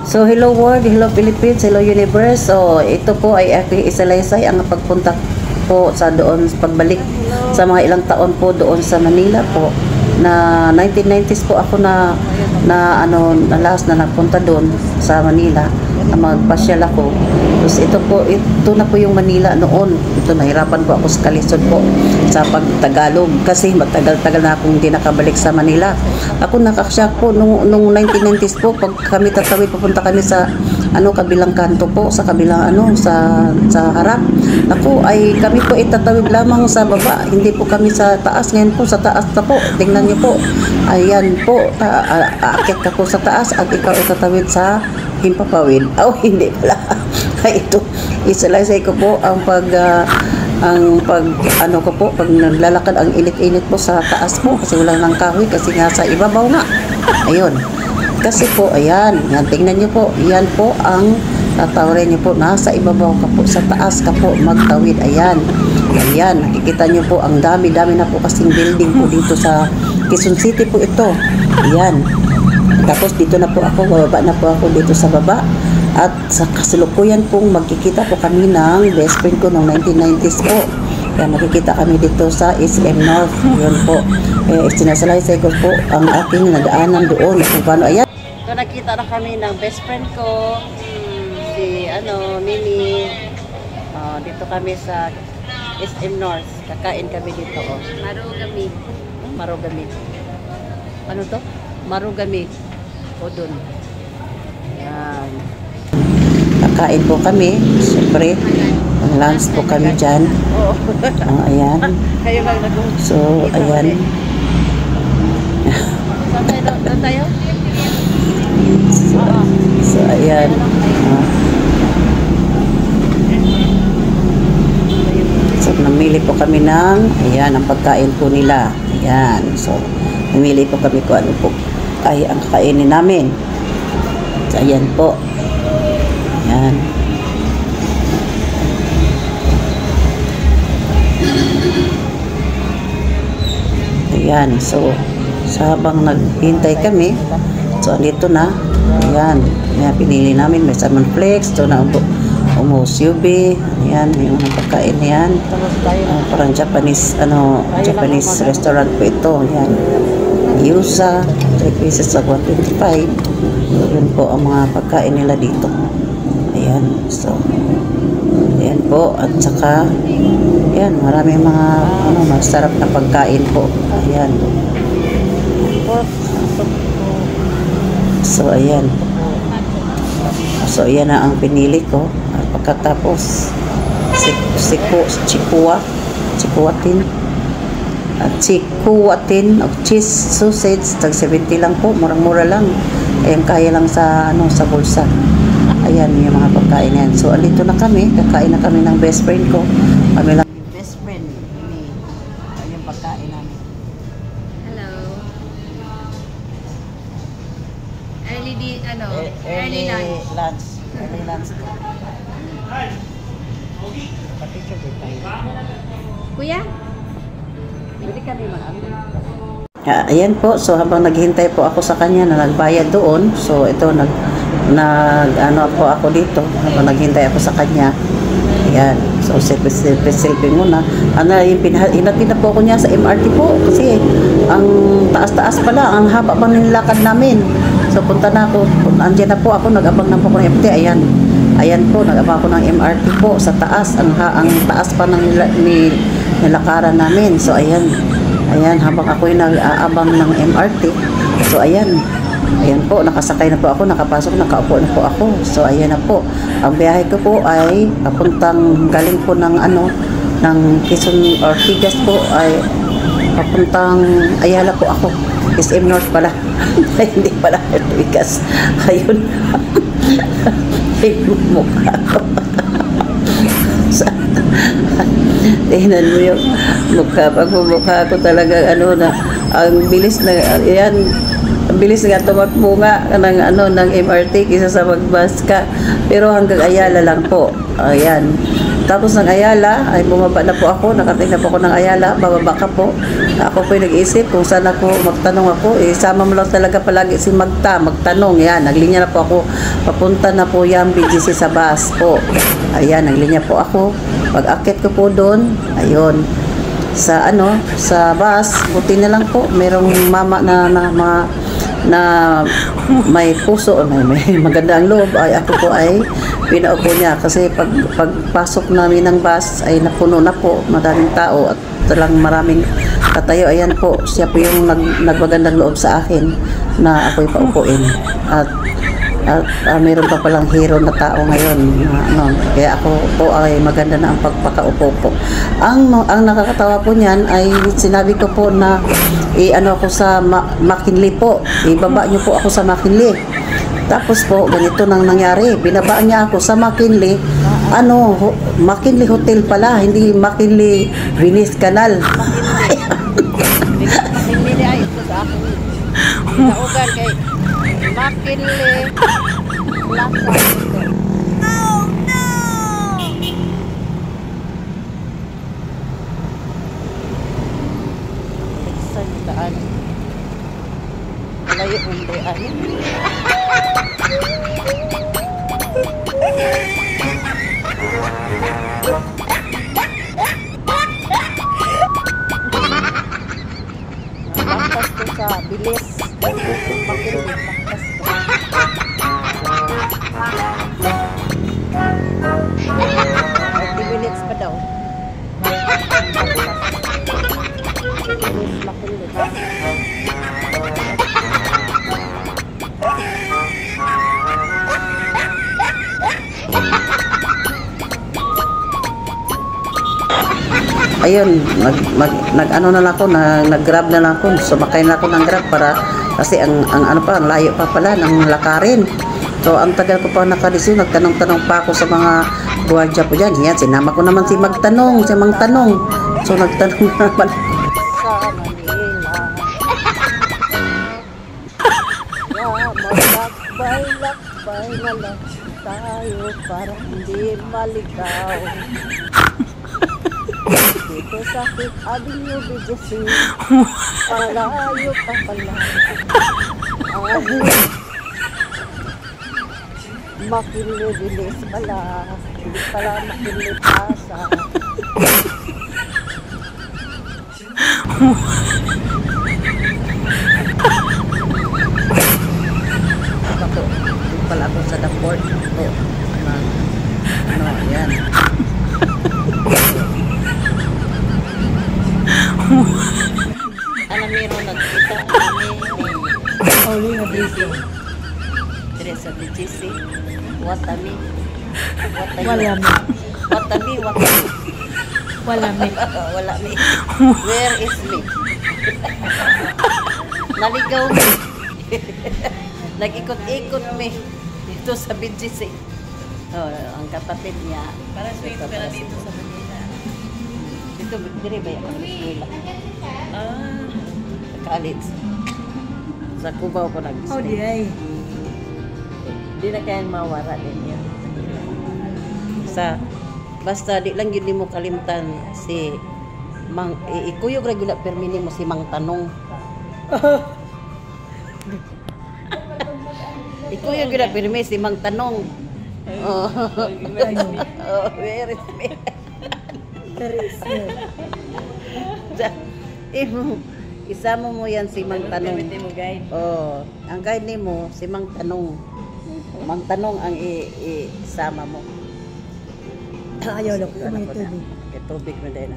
So hello world, hello Philippines, hello universe. So ito po ay aking isalaysay ang pagpunta po sa doon, pagbalik sa mga ilang taon po doon sa Manila po. Na 1990s po ako na last na nagpunta doon sa Manila na magpasyal ako. Tapos ito na po yung Manila noon. Ito, nahirapan po ako sa kalisod po sa pagtagalog kasi matagal-tagal na akong hindi nakabalik sa Manila. Ako nakasyak po nung 1990s po pag kami tatawid, papunta kami sa kabilang kanto po, sa kabilang sa harap. Ako ay kami po itatawid lamang sa baba, hindi po kami sa taas. Ngayon po sa taas na po, tingnan niyo po, ayan po, aakyat ka po sa taas at ikaw itatawid sa himpapawid. Hindi pala. Ito, isalaysay ko po ang pag naglalakad, ang init-init po sa taas po kasi wala nang kahoy kasi nga sa ibabaw nga. Ayun. Kasi po, ayan, tingnan niyo po, yan po ang tatawarin niyo po, nasa ibabaw ka po, sa taas ka po magtawid. Ayan, ayan, nakikita niyo po, ang dami-dami na po kasing building po dito sa Quezon City po ito. Ayan, tapos dito na po ako, bababa na po ako dito sa baba. At sa kasalukuyan pong magkikita po kami ng best friend ko noong 1990s po. Kaya makikita kami dito sa SM North. Yun po. Sinasalaysay ko po ang aking nadaanan doon. Kung paano, ayan. So nakita na kami ng best friend ko. Si Mimi. Dito kami sa SM North. Kakain kami dito. Marugami. Marugami. Ano to? Marugami. O dun. Ayan. Kakain po kami, siyempre, ang lunch po kami dyan. Ayan. So, ayan. So, ayan. So, namili po kami ng, ayan, ang pagkain po nila. Ayan. So, namili po kami kung ano po ay ang kakainin namin. So, ayan po. Ayan. Ayan. So, habang naghintay kami, so, andito na. Ayan. Ayan, pinili namin. May salmon flakes. Ito na umus UB. Ayan. May unang pagkain yan. Parang Japanese, Japanese restaurant po ito. Ayan. Yusa. 3 pieces of 125. Yun po ang mga pagkain nila dito. Ayan, so ayan po, at saka ayan, maraming mga masarap na pagkain po. Ayan. So ayan. So ayan na ang pinili ko. At pagkatapos chikuwatin o cheese sausage, tag 70 lang po, murang-mura lang. Ayan, kaya lang sa sa bulsa. Ayan yung mga pagkain yan. So, alito na kami. Kakain na kami ng best friend ko. Kami lang. Best friend. Ayan yung pagkain namin. Hello. Early lunch. Early lunch. Picture din tayo. Kuya? Pwede kami ayan po. So, habang naghihintay po ako sa kanya na nagbayad doon. So, ito, po ako dito habang naghintay ako sa kanya. Ayan. So, selfie muna. Hinatid na po ako niya sa MRT po kasi ang taas-taas pala, ang haba pa ng lakad namin. So, punta na ako. Andiyan na po ako, nag-abang na po ako ng MRT. Ayan. Ayan po, nag-abang ako ng MRT po sa taas. Ang taas pa ng nilakaran namin. So, ayan. Ayan, habang ako yung nag-aabang ng MRT. So, ayan. Ayan po, nakasakay na po ako, nakapasok, nakaupo na po ako. So, ayan na po. Ang biyahe ko po ay papuntang, galing po ng ng Quezon Ortigas po, ay papuntang Ayala po ako. SM North pala. Ay, hindi pala Ortigas. Ayun. Ay, mukha ko. Tingnan mo yung mukha. Pag mukha ko talaga, ang bilis na, ayan, Ang bilis nga tumakbo nga ng ng MRT kaysa sa magbus ka. Pero hanggang Ayala lang po. Ayan. Tapos ng Ayala, ay bumaba na po ako, nakatingin na po ako ng Ayala, bababa ka po. Ako po nag-iisip kung saan ako magtanong ako. Sama mo lang talaga palagi si magtanong. Yan, naglinya na po ako. Papunta na po yung BGC sa bus po. Ayan, naglinya po ako. Pag-akit ko po doon, ayun. Sa bus, buti na lang po, merong mama na may puso, may magandang loob, ay ako po ay pinaupo niya kasi pagpasok namin ng bus ay napuno na po, madaming tao at talang maraming katayo. Ayan po, siya po yung nagmagandang loob sa akin na ako'y paupuin at mayroon pa palang hero na tao ngayon kaya ako po ay maganda na ang pagpakaupo po. Ang nakakatawa po niyan ay sinabi ko po na ako sa McKinley po, ibaba niyo po ako sa McKinley. Tapos po ganito nang nangyari, binaba niya ako sa McKinley, McKinley Hotel pala, hindi McKinley Venice Canal. McKinley ay ito sa akin. Naugan kay McKinley Plaza. Oh no! Saan daan? Malayo ang daan. Lampas ko sa bilis. McKinley, lampas ko. 30 minutes pa daw. McKinley. Ayun, nag-ano na lang ako, nag-grab na lang ako, sumakay na ako ng grab para, kasi ang layo pa pala ng lakarin. So, ang tagal ko pa nakadisyo, nagtanong-tanong pa ako sa mga guwardiya po dyan. Yan, sinama ko naman si Magtanong, si Mang Tanong. So, nagtanong na naman sa Manila. Maglakbay na lang tayo para hindi maligaw. Dito sa Fifth Avenue, BGC, palayo pa pala. McKinley Village pala, hindi pala McKinley Plaza. Ako, hindi pala ako sa Daport. Yan. Meron nagkita kami ni Briso. Teresa BGC. Watami. Walami. Where is me? Naligaw me. Nag-ikot-ikot me dito sa BGC. Ang kapatid niya. Para sweet ka na dito sa Manila. Dito, dire ba yung eskwela? Sa college. Sa Cubao ko nag-stay. di ay. Di na kaya mawara din yan. Basta di lang yun mo kalimtan si ikuyog regular permini mo si Mang Tanong. Ikuyog regular permini si Mang Tanong. Where is me? Isama mo yan si Mang Tanong. Ang guide ni mo si Mang Tanong. Mang Tanong ang isama mo. Ayaw lang ko may tubig. Tubig mo din.